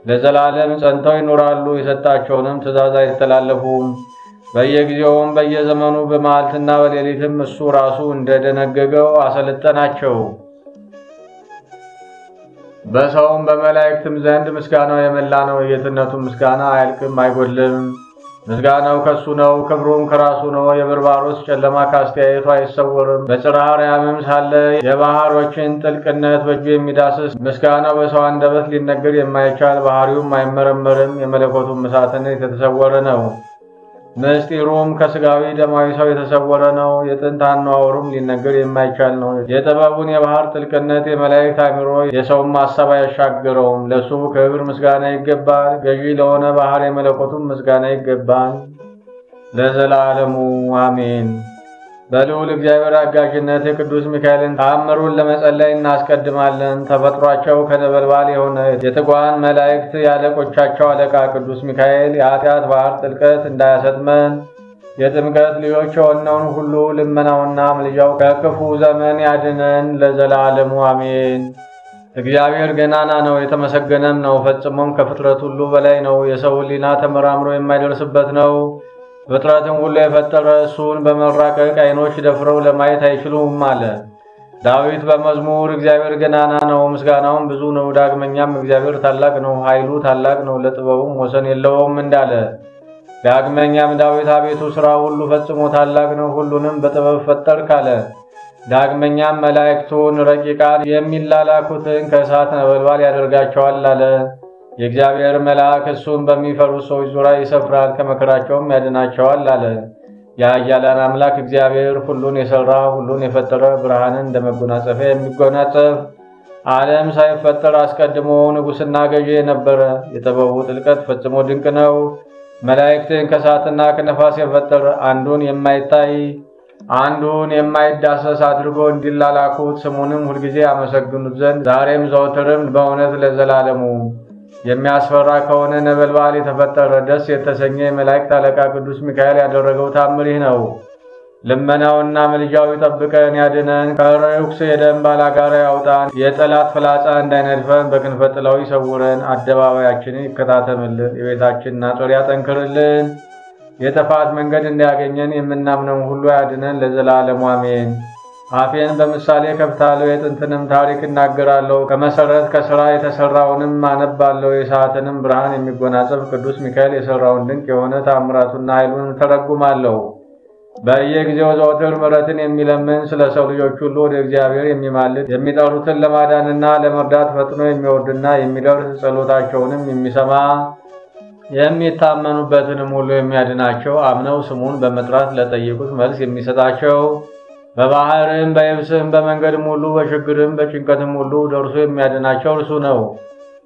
ለዘላለም ጸንተው ይኖራሉ። የሰጣቸውንም ትእዛዝ አይተላለፉም። በየጊዜውም በየዘመኑ በመዓልትና በሌሊትም እሱ ራሱ እንደደነገገው አሰለጠናቸው። በሰውም በመላእክትም ዘንድ ምስጋናው የመላ ነው። የጌትነቱ ምስጋና አያልቅም አይጎልም። ምስጋናው ከሱ ነው፣ ክብሩም ከራሱ ነው። የበርባሮስ ጨለማ ካስተያየቱ አይሰወርም። በጽርሐ አርያምም ሳለ የባህሮችን ጥልቅነት በእጁ የሚዳስስ ምስጋናው በሰው አንደበት ሊነገር የማይቻል ባህሪውም አይመረመርም። የመለኮቱም እሳትነት የተሰወረ ነው። ምስጢሩም ከስጋዊ ደማዊ ሰው የተሰወረ ነው። የጥንት አነዋወሩም ሊነገር የማይቻል ነው። የጥበቡን የባህር ጥልቅነት የመላእክት አእምሮ የሰውም ሐሳብ አያሻግረውም። ለሱ ክብር ምስጋና ይገባል። ገዢ ለሆነ ባህር የመለኮቱም ምስጋና ይገባል ለዘላለሙ አሜን። በልዑል እግዚአብሔር አጋዥነት የቅዱስ ሚካኤልን ተአምሩን ለመጸለይ እናስቀድማለን። ተፈጥሯቸው ከነበልባል የሆነ የትጓን መላእክት ያለቆቻቸው አለቃ ቅዱስ ሚካኤል የኃጢአት ባህር ጥልቀት እንዳያሰጥመን የጥምቀት ልጆች የሆነውን ሁሉ ልመናውና ምልጃው ከክፉ ዘመን ያድነን ለዘላለሙ አሜን። እግዚአብሔር ገናና ነው፣ የተመሰገነም ነው። ፈጽሞም ከፍጥረት ሁሉ በላይ ነው። የሰው ሕሊና ተመራምሮ የማይደርስበት ነው። ፍጥረትን ሁሉ የፈጠረ እሱን በመራቀቅ ዓይኖች ደፍረው ለማየት አይችሉም አለ ዳዊት በመዝሙር። እግዚአብሔር ገናና ነው፣ ምስጋናውም ብዙ ነው። ዳግመኛም እግዚአብሔር ታላቅ ነው፣ ኃይሉ ታላቅ ነው፣ ለጥበቡም ወሰን የለውም እንዳለ። ዳግመኛም ዳዊት አቤቱ ሥራ ሁሉ ፈጽሞ ታላቅ ነው፣ ሁሉንም በጥበብ ፈጠርክ አለ። ዳግመኛም መላእክቱን ረቂቃን የሚላላኩትን ከእሳት ነበልባል ያደርጋቸዋል አለ። የእግዚአብሔር መልአክ እሱን በሚፈሩት ሰዎች ዙሪያ ይሰፍራል፣ ከመከራቸውም ያድናቸዋል አለ። የኃያላን አምላክ እግዚአብሔር ሁሉን የሠራ ሁሉን የፈጠረ ብርሃንን እንደመጎናጸፊያ የሚጎናጸፍ ዓለም ሳይፈጠር አስቀድሞ ንጉሥና ገዢ የነበረ የጥበቡ ጥልቀት ፈጽሞ ድንቅ ነው። መላእክትን ከእሳትና ከነፋስ የፈጠረ አንዱን የማይታይ አንዱን የማይዳሰስ አድርጎ እንዲላላኩት ስሙንም ሁልጊዜ ያመሰግኑት ዘንድ ዛሬም ዘወትርም በእውነት ለዘላለሙ የሚያስፈራ ከሆነ ነበልባል የተፈጠረ ደስ የተሰኘ የመላእክት አለቃ ቅዱስ ሚካኤል ያደረገው ታምር ይህ ነው። ልመናውና ምልጃው ይጠብቀን ያድነን፣ ከርኩስ የደም ባላጋራ ያውጣን፣ የጠላት ፍላጻ እንዳይነድፈን በክንፈ ጥላው ይሰውረን፣ አደባባያችንን ይከታተምልን፣ የቤታችንን አጥር ያጠንክርልን፣ የጥፋት መንገድ እንዳያገኘን የምናምነው ሁሉ ያድነን ለዘላለሙ አሜን። አፌን በምሳሌ ከፍታለሁ፣ የጥንትንም ታሪክ እናገራለሁ። ከመሰረት ከሥራ የተሰራውንም አነባለሁ። የሰዓትንም ብርሃን የሚጎናጸፍ ቅዱስ ሚካኤል የሰራውን ድንቅ የሆነ ታምራቱና ኃይሉን ተረጉማለሁ። በየጊዜው ዘወትር ምሕረትን የሚለምን ስለ ሰው ልጆች ሁሉ ወደ እግዚአብሔር የሚማልድ የሚጠሩትን ለማዳንና ለመርዳት ፈጥኖ የሚወርድና የሚደርስ ጸሎታቸውንም የሚሰማ የሚታመኑበትንም ሁሉ የሚያድናቸው አምነው ስሙን በመጥራት ለጠየቁት መልስ የሚሰጣቸው በባህርም በየብስም በመንገድም ሁሉ በችግርም በጭንቀትም ሁሉ ደርሶ የሚያድናቸው እርሱ ነው።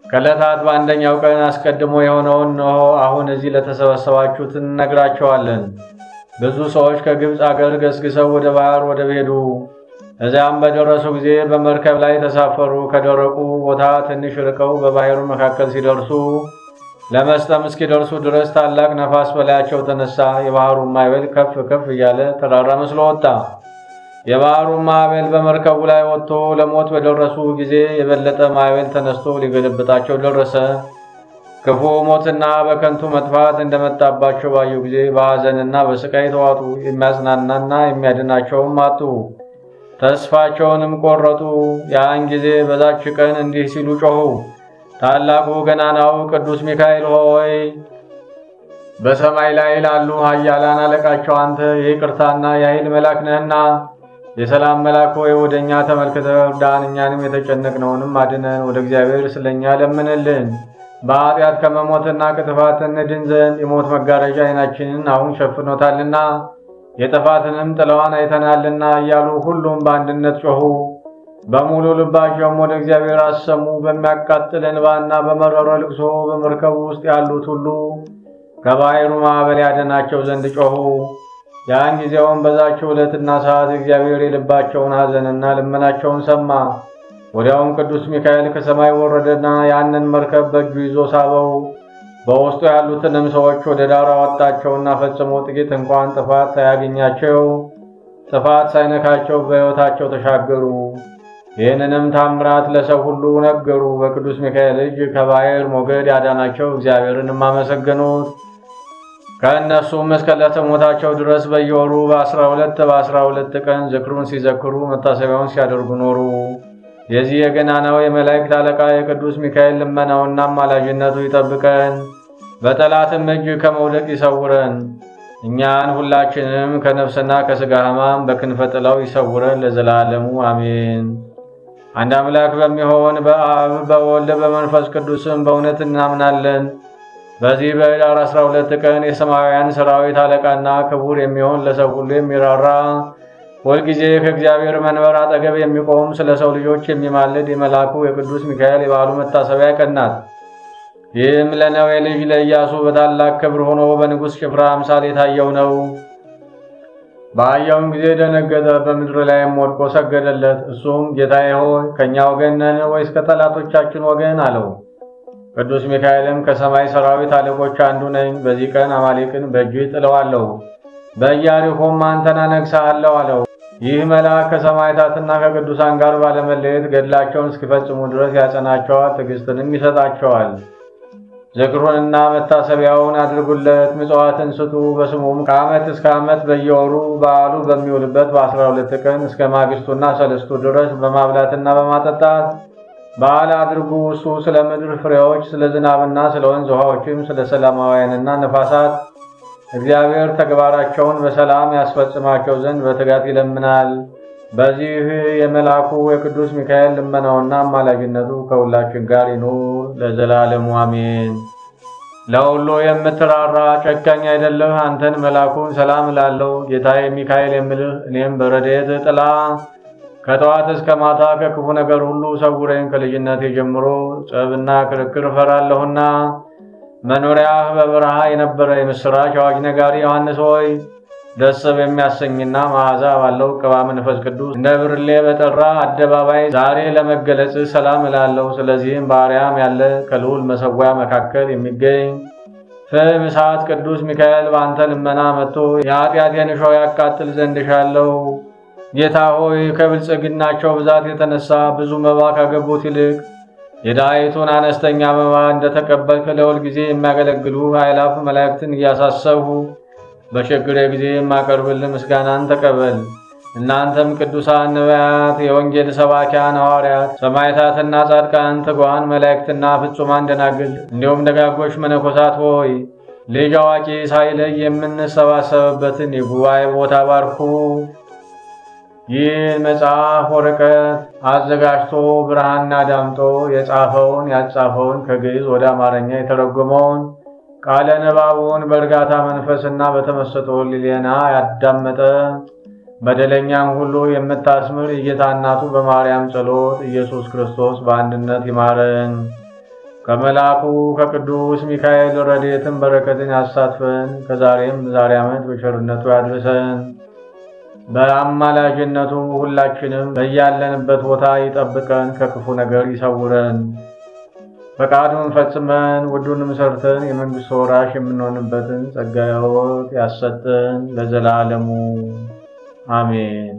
ከዕለታት በአንደኛው ቀን አስቀድሞ የሆነውን እነሆ አሁን እዚህ ለተሰበሰባችሁት እንነግራቸዋለን። ብዙ ሰዎች ከግብፅ አገር ገስግሰው ወደ ባህር ወደብ ሄዱ። እዚያም በደረሱ ጊዜ በመርከብ ላይ ተሳፈሩ። ከደረቁ ቦታ ትንሽ ርቀው በባህሩ መካከል ሲደርሱ ለመስጠም እስኪደርሱ ድረስ ታላቅ ነፋስ በላያቸው ተነሳ። የባህሩን ማዕበል ከፍ ከፍ እያለ ተራራ መስሎ ወጣ። የባህሩን ማዕበል በመርከቡ ላይ ወጥቶ ለሞት በደረሱ ጊዜ የበለጠ ማዕበል ተነስቶ ሊገለብጣቸው ደረሰ። ክፉ ሞትና በከንቱ መጥፋት እንደመጣባቸው ባዩ ጊዜ በሐዘንና በስቃይ ተዋጡ። የሚያጽናናና የሚያድናቸውም አጡ። ተስፋቸውንም ቆረጡ። ያን ጊዜ በዛች ቀን እንዲህ ሲሉ ጮኹ። ታላቁ ገናናው ቅዱስ ሚካኤል ሆይ በሰማይ ላይ ላሉ ኃያላን አለቃቸው አንተ የይቅርታና የኃይል መልአክ ነህና የሰላም መልአክ ሆይ ወደኛ ተመልክተህ እርዳን። እኛንም የተጨነቅነውንም አድነን። ወደ እግዚአብሔር ስለኛ ለምንልን። በኃጢአት ከመሞትና ከጥፋት እንድን ዘንድ የሞት መጋረጃ ዓይናችንን አሁን ሸፍኖታልና የጥፋትንም ጥላዋን አይተናልና እያሉ ሁሉም በአንድነት ጮኹ። በሙሉ ልባቸውም ወደ እግዚአብሔር አሰሙ። በሚያቃጥል እንባና በመረረ ልቅሶ በመርከቡ ውስጥ ያሉት ሁሉ ከባሕሩ ማዕበል ያድናቸው ዘንድ ጮኹ። ያን ጊዜውም በዛችው ዕለትና ሰዓት እግዚአብሔር የልባቸውን ሐዘንና ልመናቸውን ሰማ። ወዲያውም ቅዱስ ሚካኤል ከሰማይ ወረደና ያንን መርከብ በእጁ ይዞ ሳበው። በውስጡ ያሉትንም ሰዎች ወደ ዳር አወጣቸውና ፈጽሞ ጥቂት እንኳን ጥፋት ሳያገኛቸው ጥፋት ሳይነካቸው በሕይወታቸው ተሻገሩ። ይህንንም ታምራት ለሰው ሁሉ ነገሩ። በቅዱስ ሚካኤል እጅ ከባሕር ሞገድ ያዳናቸው እግዚአብሔርንም አመሰገኑት። ከእነሱም እስከ ዕለተ ሞታቸው ድረስ በየወሩ በ12 ቀን ዝክሩን ሲዘክሩ መታሰቢያውን ሲያደርጉ ኖሩ። የዚህ የገናናው የመላእክት አለቃ የቅዱስ ሚካኤል ልመናውና አማላጅነቱ ይጠብቀን፣ በጠላትም እጅ ከመውደቅ ይሰውረን። እኛን ሁላችንም ከነፍስና ከሥጋ ሕማም በክንፈ ጥላው ይሰውረን ለዘላለሙ አሜን። አንድ አምላክ በሚሆን በአብ በወልድ በመንፈስ ቅዱስም በእውነት እናምናለን። በዚህ በኅዳር 12 ቀን የሰማያውያን ሠራዊት አለቃና ክቡር የሚሆን ለሰው ሁሉ የሚራራ ሁልጊዜ ከእግዚአብሔር መንበር አጠገብ የሚቆም ስለ ሰው ልጆች የሚማልድ የመልአኩ የቅዱስ ሚካኤል የበዓሉ መታሰቢያ ቀን ናት። ይህም ለነዌ ልጅ ለኢያሱ በታላቅ ክብር ሆኖ በንጉሥ ጭፍራ አምሳል የታየው ነው። ባየውም ጊዜ ደነገጠ፣ በምድር ላይም ወድቆ ሰገደለት። እሱም ጌታዬ ሆይ ከእኛ ወገን ነን ወይስ ከጠላቶቻችን ወገን አለው። ቅዱስ ሚካኤልም ከሰማይ ሠራዊት አለቆች አንዱ ነኝ፣ በዚህ ቀን አማሌቅን በእጅህ ጥለዋለሁ፣ በኢያሪኮም አንተን አነግሣለሁ አለው። ይህ መልአክ ከሰማዕታትና ከቅዱሳን ጋር ባለመለየት ገድላቸውን እስኪፈጽሙ ድረስ ያጸናቸዋል፣ ትዕግስትንም ይሰጣቸዋል። ዝክሩንና መታሰቢያውን አድርጉለት፣ ምጽዋትን ስጡ። በስሙም ከዓመት እስከ ዓመት በየወሩ በዓሉ በሚውልበት በ12 ቀን እስከ ማግስቱና ሰለስቱ ድረስ በማብላትና በማጠጣት በዓል አድርጉ። እሱ ስለ ምድር ፍሬዎች፣ ስለ ዝናብና ስለ ወንዝ ውሃዎችም፣ ስለ ሰላማውያንና ነፋሳት እግዚአብሔር ተግባራቸውን በሰላም ያስፈጽማቸው ዘንድ በትጋት ይለምናል። በዚህ የመልአኩ የቅዱስ ሚካኤል ልመናውና አማላጅነቱ ከሁላችን ጋር ይኑር ለዘላለሙ አሜን። ለሁሉ የምትራራ ጨካኝ አይደለህ፣ አንተን መልአኩን ሰላም እላለሁ። ጌታዬ ሚካኤል የምልህ እኔም በረድኤት ጥላ ከጠዋት እስከ ማታ ከክፉ ነገር ሁሉ ሰውረኝ። ከልጅነቴ ጀምሮ ጸብና ክርክር እፈራለሁና መኖሪያህ በበረሃ የነበረ የምስራች አዋጅ ነጋሪ ዮሐንስ ሆይ ደስ በሚያሰኝና መዓዛ ባለው ቅባ መንፈስ ቅዱስ እንደ ብርሌ በጠራ አደባባይ ዛሬ ለመገለጽ ሰላም እላለሁ። ስለዚህም በአርያም ያለ ከልዑል መሠዊያ መካከል የሚገኝ ፍም እሳት ቅዱስ ሚካኤል በአንተ ልመና መጥቶ የኃጢአቴን እሾህ ያቃጥል ዘንድ እሻለሁ። ጌታ ሆይ ከብልጽግናቸው ብዛት የተነሳ ብዙ መባ ካገቡት ይልቅ የድሃይቱን አነስተኛ መባ እንደተቀበልክ ለሁል ጊዜ የሚያገለግሉ አእላፍ መላእክትን እያሳሰብሁ በችግሬ ጊዜ የማቀርብልህ ምስጋናን ተቀበል። እናንተም ቅዱሳን ነቢያት፣ የወንጌል ሰባኪያን ሐዋርያት፣ ሰማዕታትና ጻድቃን፣ ትጉሃን መላእክትና ፍጹማን ደናግል እንዲሁም ደጋጎች መነኮሳት ሆይ ልጅ አዋቂ ሳይለይ የምንሰባሰብበትን የጉባኤ ቦታ ባርኩ። ይህ መጽሐፍ ወረቀት አዘጋጅቶ ብርሃንና ዳምጦ የጻፈውን ያጻፈውን ከግዕዝ ወደ አማርኛ የተረጎመውን ቃለ ንባቡን በእርጋታ መንፈስና በተመስጦ ሕሊና ያዳመጠ በደለኛም ሁሉ የምታስምር የጌታ እናቱ በማርያም ጸሎት ኢየሱስ ክርስቶስ በአንድነት ይማረን። ከመልአኩ ከቅዱስ ሚካኤል ረድኤትን በረከትን ያሳትፈን። ከዛሬም ዛሬ ዓመት በቸርነቱ ያድርሰን። በአማላጅነቱ ሁላችንም በያለንበት ቦታ ይጠብቀን፣ ከክፉ ነገር ይሰውረን። ፈቃዱን ፈጽመን ውዱንም ሰርተን የመንግሥቱ ወራሽ የምንሆንበትን ጸጋ ሕይወት ያሰጠን ለዘላለሙ አሜን።